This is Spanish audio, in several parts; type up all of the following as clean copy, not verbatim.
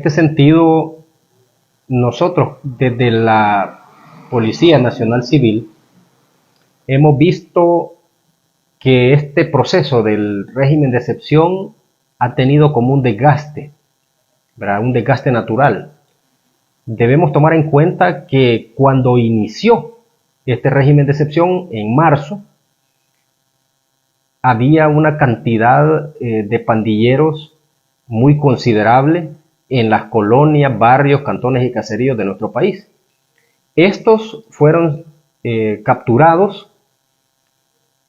este sentido, nosotros desde la Policía Nacional Civil hemos visto que este proceso del régimen de excepción ha tenido como un desgaste, ¿verdad? Un desgaste natural. Debemos tomar en cuenta que cuando inició este régimen de excepción en marzo, había una cantidad de pandilleros muy considerable en las colonias, barrios, cantones y caseríos de nuestro país. Estos fueron capturados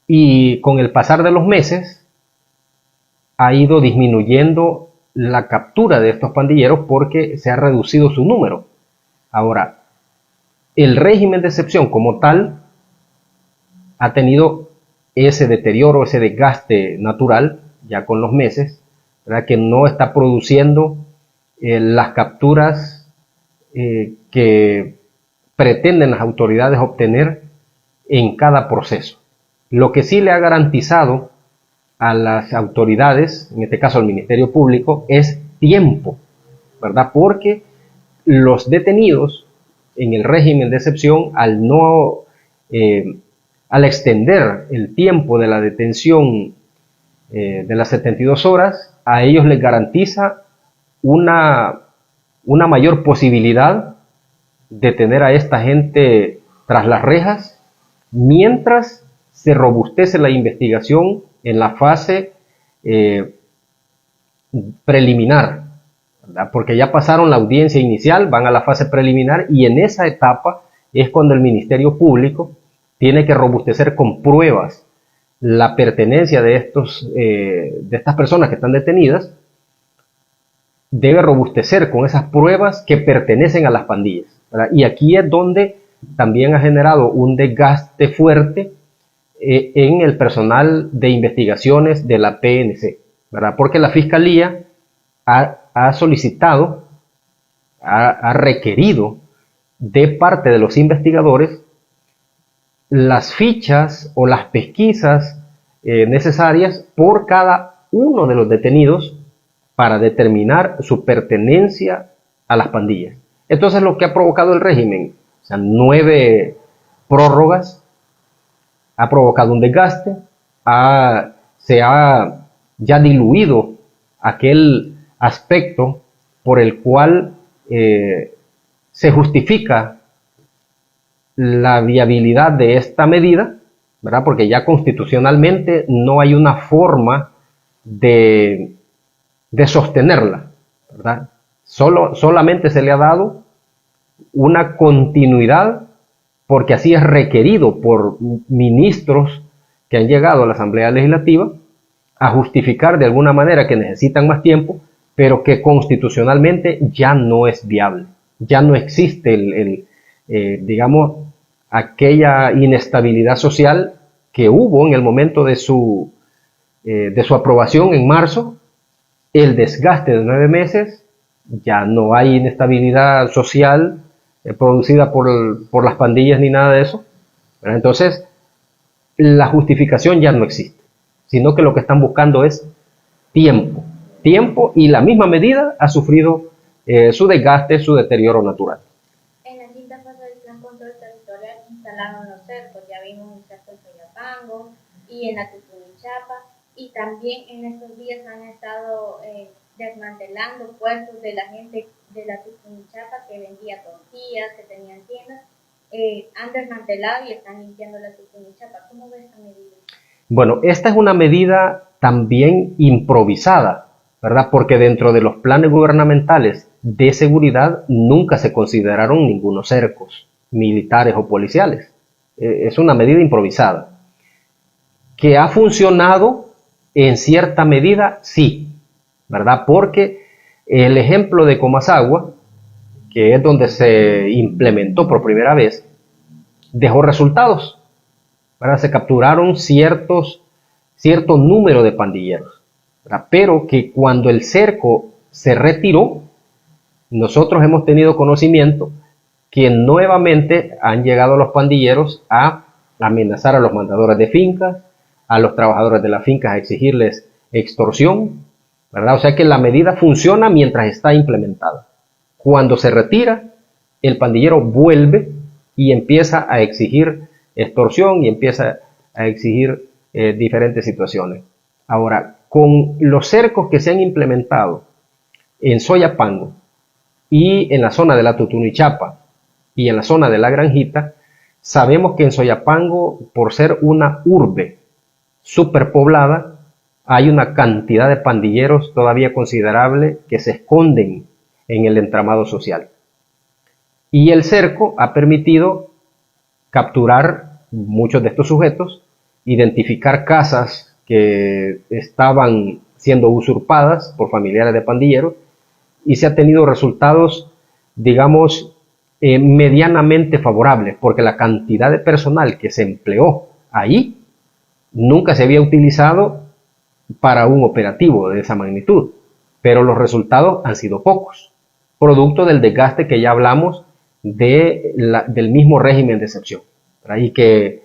y con el pasar de los meses ha ido disminuyendo la captura de estos pandilleros porque se ha reducido su número. Ahora, el régimen de excepción como tal ha tenido ese deterioro, ese desgaste natural ya con los meses, ¿verdad? Que no está produciendo las capturas que pretenden las autoridades obtener en cada proceso. Lo que sí le ha garantizado a las autoridades, en este caso al Ministerio Público, es tiempo, ¿verdad? Porque los detenidos en el régimen de excepción, al extender el tiempo de la detención de las 72 horas, a ellos les garantiza una mayor posibilidad de tener a esta gente tras las rejas, mientras se robustece la investigación en la fase preliminar, ¿verdad? Porque ya pasaron la audiencia inicial, van a la fase preliminar y en esa etapa es cuando el Ministerio Público tiene que robustecer con pruebas la pertenencia de estas personas que están detenidas, debe robustecer con esas pruebas que pertenecen a las pandillas, ¿verdad? Y aquí es donde también ha generado un desgaste fuerte en el personal de investigaciones de la PNC, ¿verdad? Porque la Fiscalía ha solicitado, ha requerido de parte de los investigadores las fichas o las pesquisas necesarias por cada uno de los detenidos para determinar su pertenencia a las pandillas. Entonces, lo que ha provocado el régimen, o sea, 9 prórrogas, ha provocado un desgaste, se ha ya diluido aquel aspecto por el cual se justifica la viabilidad de esta medida, ¿verdad? Porque ya constitucionalmente no hay una forma de sostenerla, ¿verdad? Solamente se le ha dado una continuidad porque así es requerido por ministros que han llegado a la Asamblea Legislativa a justificar de alguna manera que necesitan más tiempo, pero que constitucionalmente ya no es viable. Ya no existe digamos, aquella inestabilidad social que hubo en el momento de su aprobación en marzo, el desgaste de 9 meses, ya no hay inestabilidad social producida por las pandillas ni nada de eso, ¿verdad? Entonces, la justificación ya no existe, sino que lo que están buscando es tiempo, y la misma medida ha sufrido su desgaste, su deterioro natural. En la quinta fase del plan control territorial instalaron los cercos, ya vimos un cerco en Soyapango y en la Tucunichapa, y también en estos días han estado desmantelando puestos de la gente de la Tucunichapa que vendía tortillas, que tenían tiendas, han desmantelado y están limpiando la Tucunichapa. ¿Cómo ves esta medida? Bueno, esta es una medida también improvisada, ¿verdad? Porque dentro de los planes gubernamentales de seguridad nunca se consideraron ningunos cercos militares o policiales. Es una medida improvisada. ¿Que ha funcionado en cierta medida? Sí, ¿verdad? Porque el ejemplo de Comasagua, que es donde se implementó por primera vez, dejó resultados, ¿verdad? Se capturaron cierto número de pandilleros, ¿verdad? Pero que cuando el cerco se retiró, nosotros hemos tenido conocimiento que nuevamente han llegado los pandilleros a amenazar a los mandadores de fincas, a los trabajadores de las fincas a exigirles extorsión, ¿verdad? O sea que la medida funciona mientras está implementada. Cuando se retira, el pandillero vuelve y empieza a exigir extorsión y empieza a exigir diferentes situaciones. Ahora, con los cercos que se han implementado en Soyapango y en la zona de la Tutunichapa y en la zona de la Granjita, sabemos que en Soyapango, por ser una urbe superpoblada, hay una cantidad de pandilleros todavía considerable que se esconden en el entramado social. Y el cerco ha permitido capturar muchos de estos sujetos, identificar casas que estaban siendo usurpadas por familiares de pandilleros, y se ha tenido resultados, digamos, medianamente favorables, porque la cantidad de personal que se empleó ahí nunca se había utilizado para un operativo de esa magnitud, pero los resultados han sido pocos, producto del desgaste que ya hablamos del mismo régimen de excepción, ¿verdad? Y que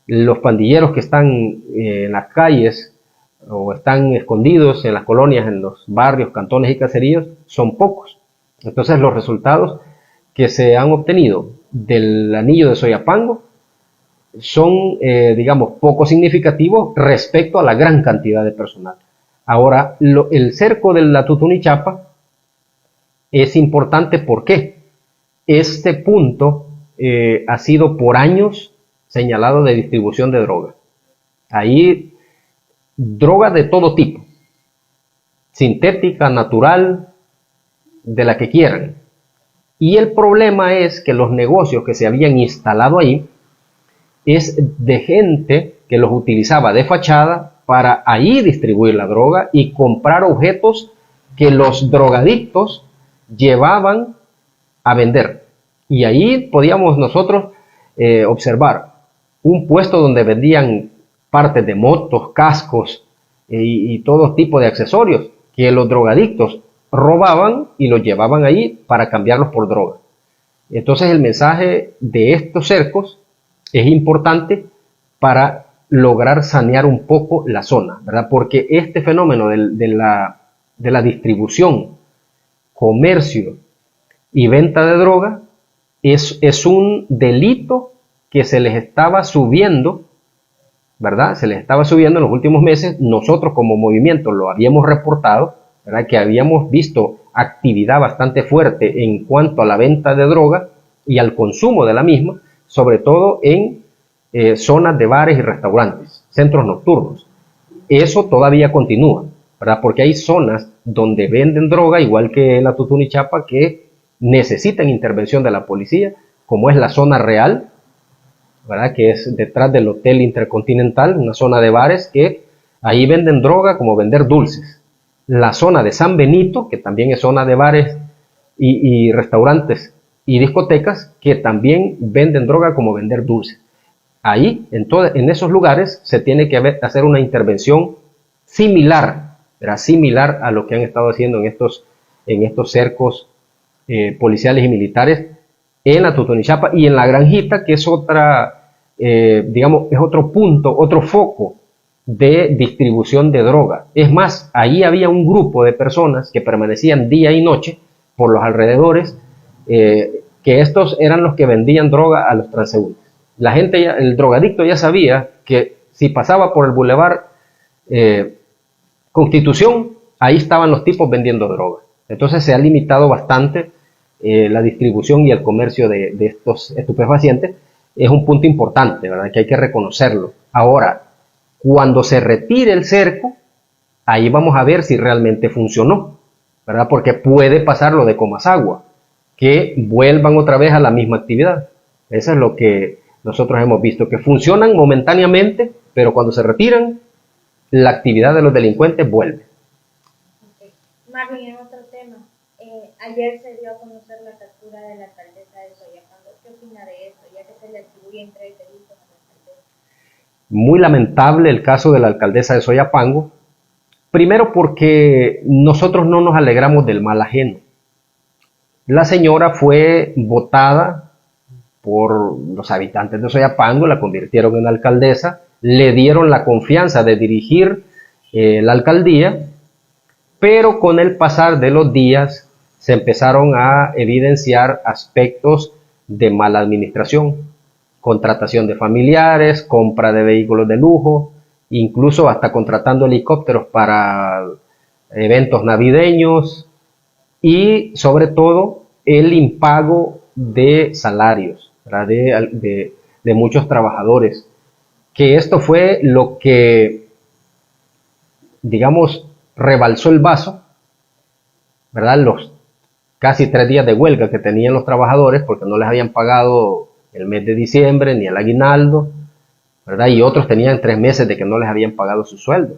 los pandilleros que están en las calles o están escondidos en las colonias, en los barrios, cantones y caseríos, son pocos. Entonces los resultados que se han obtenido del anillo de Soyapango son, digamos, poco significativos respecto a la gran cantidad de personal. Ahora, el cerco de la Tutunichapa es importante. ¿Por qué? Este punto ha sido por años señalado de distribución de droga. Ahí, droga de todo tipo, sintética, natural, de la que quieran. Y el problema es que los negocios que se habían instalado ahí es de gente que los utilizaba de fachada para ahí distribuir la droga y comprar objetos que los drogadictos llevaban a vender. Y ahí podíamos nosotros observar un puesto donde vendían partes de motos, cascos y todo tipo de accesorios que los drogadictos robaban y los llevaban ahí para cambiarlos por droga. Entonces el mensaje de estos cercos es importante para lograr sanear un poco la zona, ¿verdad? Porque este fenómeno de la distribución, comercio y venta de droga es un delito que se les estaba subiendo, ¿verdad? Se les estaba subiendo en los últimos meses. Nosotros como movimiento lo habíamos reportado, ¿verdad? Que habíamos visto actividad bastante fuerte en cuanto a la venta de droga y al consumo de la misma, sobre todo en zonas de bares y restaurantes, centros nocturnos. Eso todavía continúa, ¿verdad? Porque hay zonas donde venden droga, igual que en la Tutunichapa, que necesitan intervención de la policía, como es la zona real, ¿verdad? Que es detrás del Hotel Intercontinental, una zona de bares que ahí venden droga como vender dulces. La zona de San Benito, que también es zona de bares y restaurantes y discotecas, que también venden droga como vender dulces. Ahí, en esos lugares, se tiene que hacer una intervención similar, ¿verdad? Similar a lo que han estado haciendo en estos cercos policiales y militares en la Tutunichapa y en la Granjita, que es otra, digamos, es otro punto, otro foco de distribución de droga. Es más, ahí había un grupo de personas que permanecían día y noche por los alrededores, que estos eran los que vendían droga a los transeúntes. La gente, el drogadicto ya sabía que si pasaba por el bulevar Constitución, ahí estaban los tipos vendiendo droga. Entonces se ha limitado bastante la distribución y el comercio de estos estupefacientes. Es un punto importante, ¿verdad? Que hay que reconocerlo. Ahora, cuando se retire el cerco, ahí vamos a ver si realmente funcionó, ¿verdad? Porque puede pasar lo de Comasagua, que vuelvan otra vez a la misma actividad. Eso es lo que nosotros hemos visto, que funcionan momentáneamente, pero cuando se retiran, la actividad de los delincuentes vuelve. Okay. Marvin, en otro tema, ayer se dio a conocer la captura de la alcaldesa de Soyapango. ¿Qué opina de eso, ya que se le atribuyen 3 delitos a la alcaldesa? Muy lamentable el caso de la alcaldesa de Soyapango, primero porque nosotros no nos alegramos del mal ajeno. La señora fue votada por los habitantes de Soyapango, la convirtieron en alcaldesa, le dieron la confianza de dirigir la alcaldía pero con el pasar de los días se empezaron a evidenciar aspectos de mala administración, contratación de familiares, compra de vehículos de lujo, incluso hasta contratando helicópteros para eventos navideños y sobre todo el impago de salarios, ¿verdad? De muchos trabajadores, que esto fue lo que, digamos, rebalsó el vaso, ¿verdad? Los casi 3 días de huelga que tenían los trabajadores porque no les habían pagado el mes de diciembre ni el aguinaldo, ¿verdad? Y otros tenían 3 meses de que no les habían pagado su sueldo.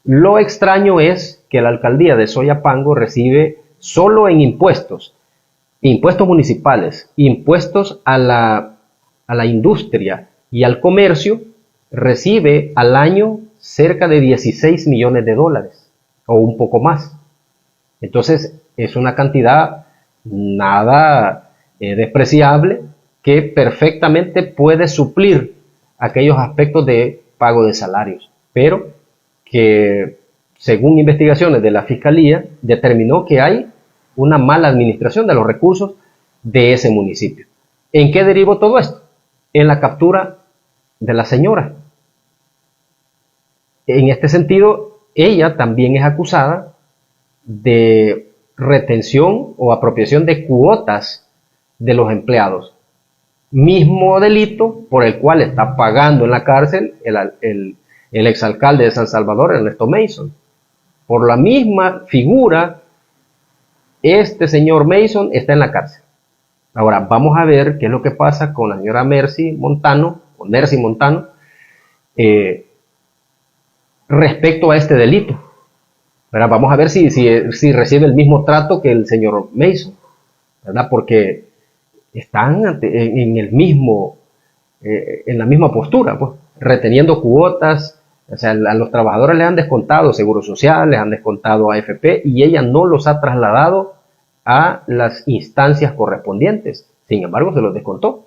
Lo extraño es que la alcaldía de Soyapango recibe solo en impuestos, impuestos municipales, impuestos a la industria y al comercio, recibe al año cerca de 16 millones de dólares o un poco más. Entonces es una cantidad nada despreciable que perfectamente puede suplir aquellos aspectos de pago de salarios, pero que según investigaciones de la Fiscalía determinó que hay una mala administración de los recursos de ese municipio. ¿En qué derivó todo esto? En la captura de la señora. En este sentido, ella también es acusada de retención o apropiación de cuotas de los empleados. Mismo delito por el cual está pagando en la cárcel el exalcalde de San Salvador, Ernesto Mason. Por la misma figura, este señor Mason está en la cárcel. Ahora, vamos a ver qué es lo que pasa con la señora Nercy Montano, respecto a este delito. ¿Verdad? Vamos a ver si recibe el mismo trato que el señor Mason, ¿verdad? Porque están en la misma postura, pues, reteniendo cuotas. O sea, a los trabajadores les han descontado seguro social, les han descontado AFP y ella no los ha trasladado a las instancias correspondientes. Sin embargo, se los descontó,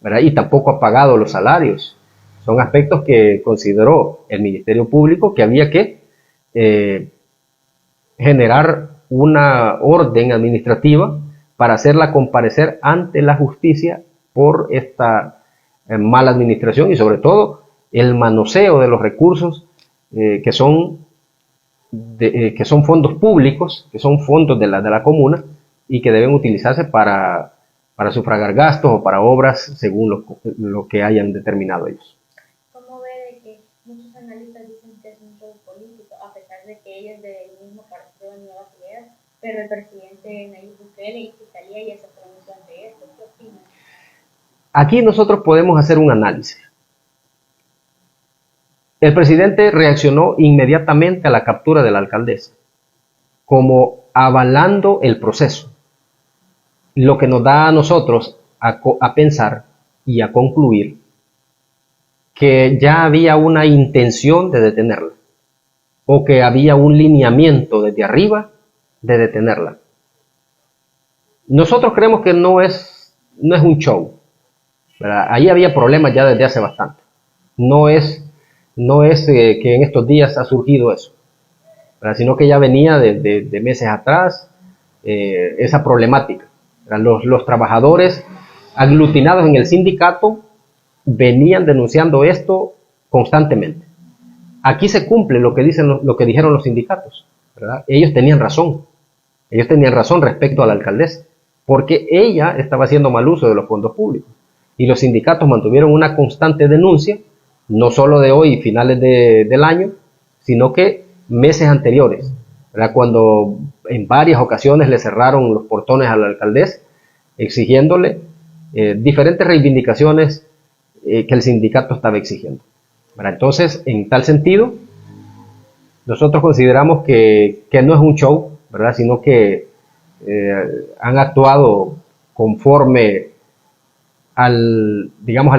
¿verdad? Y tampoco ha pagado los salarios. Son aspectos que consideró el Ministerio Público que había que generar una orden administrativa para hacerla comparecer ante la justicia por esta mala administración y sobre todo el manoseo de los recursos que son fondos públicos, que son fondos de la comuna y que deben utilizarse para sufragar gastos o para obras según lo que hayan determinado ellos. ¿Cómo ve de que muchos analistas dicen que es un show político, a pesar de que ella es del mismo partido de Nuevas Ideas, pero el presidente Nayib Bukele y Fiscalía ya se pronunció ante esto? ¿Qué opinan? Aquí nosotros podemos hacer un análisis. El presidente reaccionó inmediatamente a la captura de la alcaldesa, como avalando el proceso, lo que nos da a nosotros a pensar y a concluir que ya había una intención de detenerla, o que había un lineamiento desde arriba de detenerla. Nosotros creemos que no es un show, ¿verdad? Ahí había problemas ya desde hace bastante. No es que en estos días ha surgido eso, ¿verdad? Sino que ya venía de meses atrás esa problemática. Los trabajadores aglutinados en el sindicato venían denunciando esto constantemente. Aquí se cumple lo que dijeron los sindicatos, ¿verdad? Ellos tenían razón respecto a la alcaldesa, porque ella estaba haciendo mal uso de los fondos públicos y los sindicatos mantuvieron una constante denuncia, no solo de hoy, finales del año, sino que meses anteriores, ¿verdad? Cuando en varias ocasiones le cerraron los portones a la alcaldesa, exigiéndole diferentes reivindicaciones que el sindicato estaba exigiendo, ¿verdad? Entonces, en tal sentido, nosotros consideramos que no es un show, ¿verdad? Sino que han actuado conforme al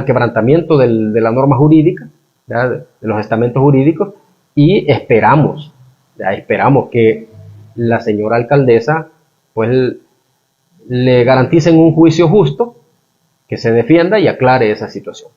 quebrantamiento de la norma jurídica, ¿verdad? De los estamentos jurídicos, y esperamos que la señora alcaldesa pues le garanticen un juicio justo, que se defienda y aclare esa situación.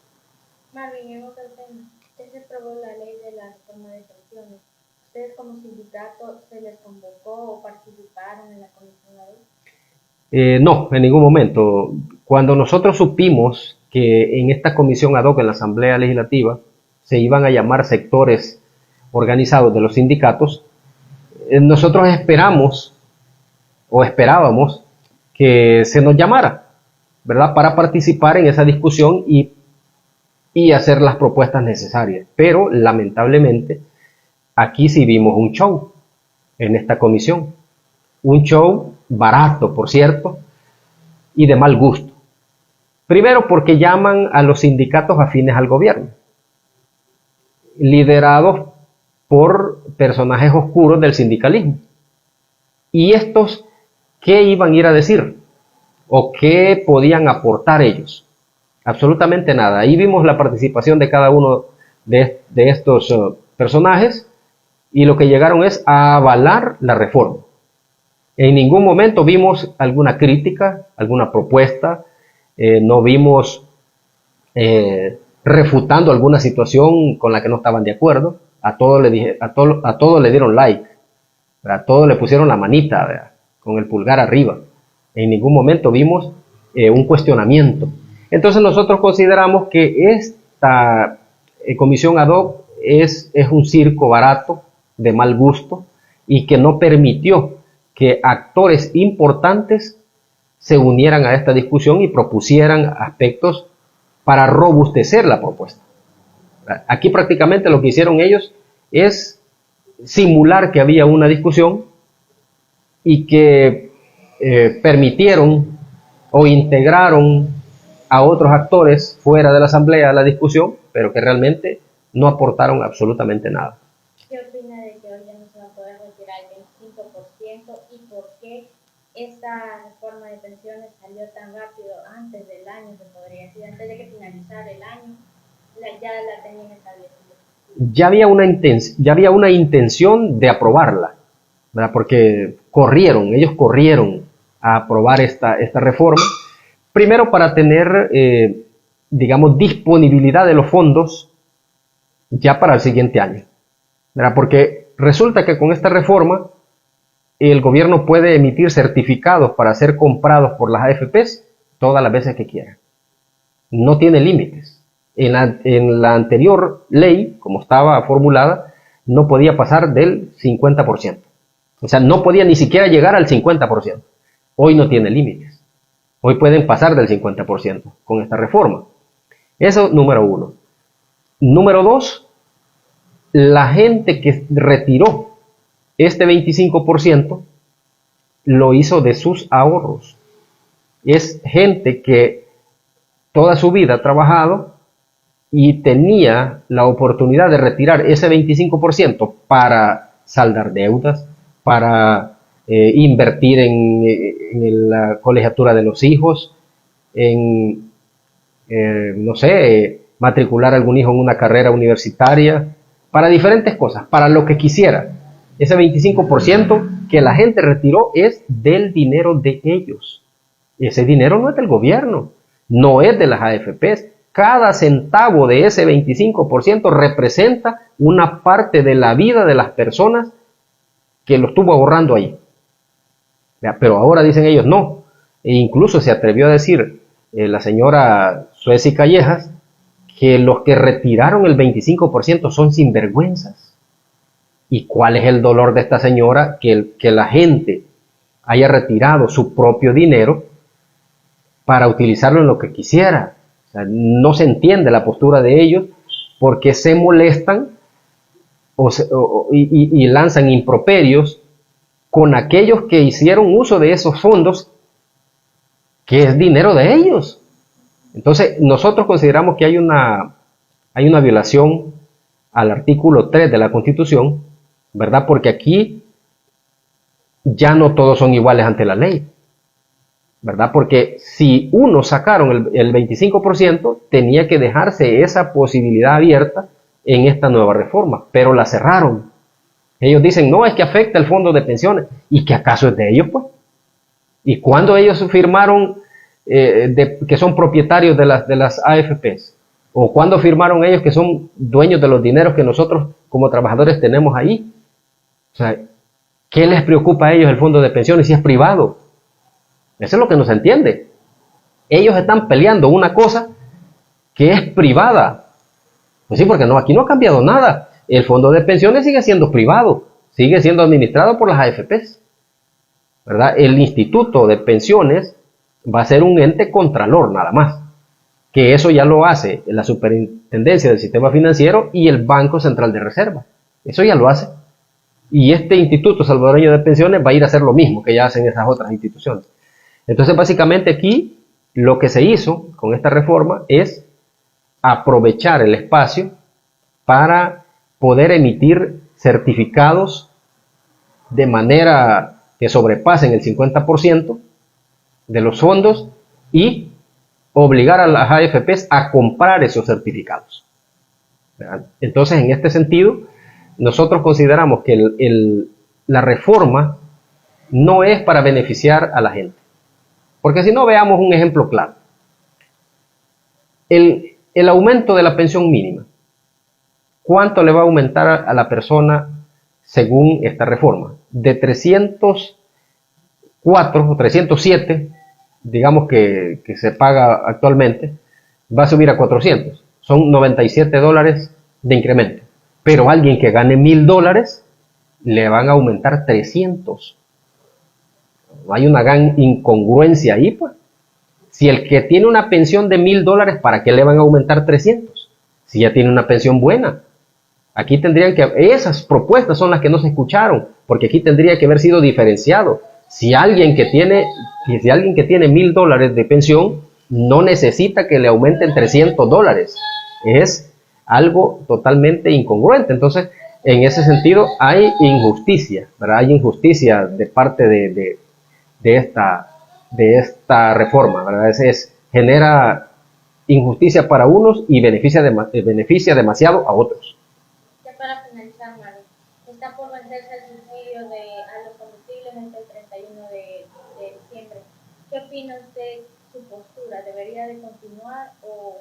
Marvin, en otro tema, se aprobó la ley de la reforma de pensiones. ¿Ustedes como sindicato se les convocó tocó o participaron en la comisión ad hoc? No, en ningún momento. Cuando nosotros supimos que en esta comisión ad hoc en la Asamblea Legislativa se iban a llamar sectores organizados de los sindicatos, nosotros esperábamos que se nos llamara, ¿verdad?, para participar en esa discusión y hacer las propuestas necesarias. Pero lamentablemente aquí sí vimos un show en esta comisión, un show barato, por cierto, y de mal gusto. Primero porque llaman a los sindicatos afines al gobierno, liderados por personajes oscuros del sindicalismo. ¿Y estos qué iban a ir a decir? ¿O qué podían aportar ellos? Absolutamente nada. Ahí vimos la participación de cada uno de estos personajes, y lo que llegaron es a avalar la reforma. En ningún momento vimos alguna crítica, alguna propuesta, no vimos refutando alguna situación con la que no estaban de acuerdo. A todo le dieron like, a todo le pusieron la manita, ¿verdad?, con el pulgar arriba. En ningún momento vimos un cuestionamiento. Entonces nosotros consideramos que esta comisión ad hoc es un circo barato, de mal gusto, y que no permitió que actores importantes se unieran a esta discusión y propusieran aspectos para robustecer la propuesta. Aquí prácticamente lo que hicieron ellos es simular que había una discusión y que permitieron o integraron a otros actores fuera de la asamblea a la discusión, pero que realmente no aportaron absolutamente nada. ¿Qué opina de que hoy ya no se va a poder retirar el 25% y por qué esta reforma de pensiones salió tan rápido antes del año, se podría decir, antes de que finalizara el año, ya la tenían establecida? Ya había una intención de aprobarla, ¿verdad?, porque ellos corrieron a aprobar esta reforma, primero para tener, digamos, disponibilidad de los fondos ya para el siguiente año, ¿verdad?, porque resulta que con esta reforma el gobierno puede emitir certificados para ser comprados por las AFPs todas las veces que quiera. No tiene límites. En la anterior ley, como estaba formulada, no podía pasar del 50%. O sea, no podía ni siquiera llegar al 50%. Hoy no tiene límites. Hoy pueden pasar del 50% con esta reforma. Eso, número uno. Número dos, la gente que retiró este 25% lo hizo de sus ahorros. Es gente que toda su vida ha trabajado y tenía la oportunidad de retirar ese 25% para saldar deudas, para invertir en la colegiatura de los hijos, en, no sé, matricular a algún hijo en una carrera universitaria, para diferentes cosas, para lo que quisiera. Ese 25% que la gente retiró es del dinero de ellos. Ese dinero no es del gobierno, no es de las AFPs. Cada centavo de ese 25% representa una parte de la vida de las personas que lo estuvo ahorrando ahí. Pero ahora dicen ellos no. E incluso se atrevió a decir la señora Sueci Callejas que los que retiraron el 25% son sinvergüenzas. ¿Y cuál es el dolor de esta señora? Que la gente haya retirado su propio dinero para utilizarlo en lo que quisiera. O sea, no se entiende la postura de ellos porque se molestan y lanzan improperios con aquellos que hicieron uso de esos fondos, que es dinero de ellos. Entonces, nosotros consideramos que hay una violación al artículo 3 de la Constitución, ¿verdad? Porque aquí ya no todos son iguales ante la ley, ¿verdad? Porque si unos sacaron el 25%, tenía que dejarse esa posibilidad abierta en esta nueva reforma, pero la cerraron. Ellos dicen, no, es que afecta el fondo de pensiones. ¿Y qué acaso es de ellos, pues? ¿Y cuándo ellos firmaron que son propietarios de las AFPs? ¿O cuándo firmaron ellos que son dueños de los dineros que nosotros como trabajadores tenemos ahí? O sea, ¿Qué les preocupa a ellos el fondo de pensiones si es privado? Eso es lo que no se entiende. Ellos están peleando una cosa que es privada. Pues sí, porque no, aquí no ha cambiado nada. El fondo de pensiones sigue siendo privado, sigue siendo administrado por las AFPs, ¿verdad? El Instituto de Pensiones va a ser un ente contralor nada más, que eso ya lo hace la Superintendencia del Sistema Financiero y el Banco Central de Reserva. Eso ya lo hace. Y este Instituto Salvadoreño de Pensiones va a ir a hacer lo mismo que ya hacen esas otras instituciones. Entonces, básicamente aquí lo que se hizo con esta reforma es aprovechar el espacio para poder emitir certificados de manera que sobrepasen el 50% de los fondos y obligar a las AFPs a comprar esos certificados. Entonces, en este sentido, nosotros consideramos que la reforma no es para beneficiar a la gente. Porque si no, veamos un ejemplo claro. El aumento de la pensión mínima. ¿Cuánto le va a aumentar a la persona según esta reforma? De 304 o 307, digamos que se paga actualmente, va a subir a 400. Son $97 de incremento. Pero alguien que gane $1,000 le van a aumentar 300. Hay una gran incongruencia ahí, pues. Si el que tiene una pensión de $1,000, ¿para qué le van a aumentar 300? Si ya tiene una pensión buena. Aquí tendrían que, esas propuestas son las que no se escucharon, porque aquí tendría que haber sido diferenciado. Si alguien que tiene $1,000 de pensión, no necesita que le aumenten $300. Es algo totalmente incongruente. Entonces, en ese sentido, hay injusticia, ¿verdad? Hay injusticia de parte de esta reforma, ¿verdad? Genera injusticia para unos y beneficia demasiado a otros. Ya para finalizar, Mario, está por vencerse el subsidio a los combustibles hasta el 31 de diciembre. ¿Qué opina usted, su postura? ¿Debería de continuar o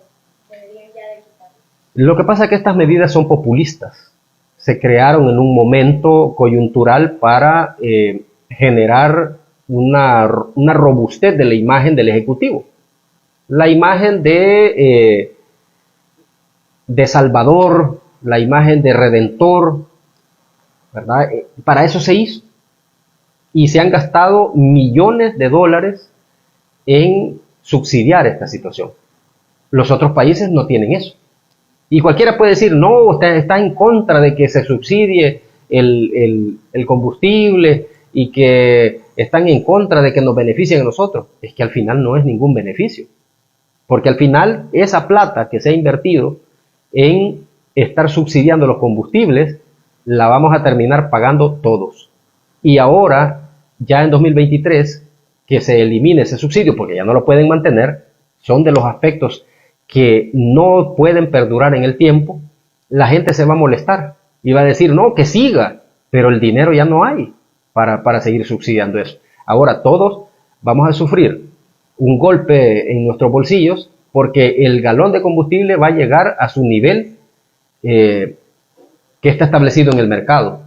deberían ya de quitarlo? Lo que pasa es que estas medidas son populistas. Se crearon en un momento coyuntural para generar una robustez de la imagen del Ejecutivo. La imagen de Salvador, la imagen de Redentor, ¿verdad? Para eso se hizo. Y se han gastado millones de dólares en subsidiar esta situación. Los otros países no tienen eso. Y cualquiera puede decir, no, usted está en contra de que se subsidie el combustible y que están en contra de que nos beneficien a nosotros. Es que al final no es ningún beneficio. Porque al final esa plata que se ha invertido en estar subsidiando los combustibles, la vamos a terminar pagando todos. Y ahora, ya en 2023, que se elimine ese subsidio, porque ya no lo pueden mantener, son de los aspectos que no pueden perdurar en el tiempo, la gente se va a molestar y va a decir, no, que siga, pero el dinero ya no hay para seguir subsidiando eso. Ahora todos vamos a sufrir un golpe en nuestros bolsillos porque el galón de combustible va a llegar a su nivel que está establecido en el mercado.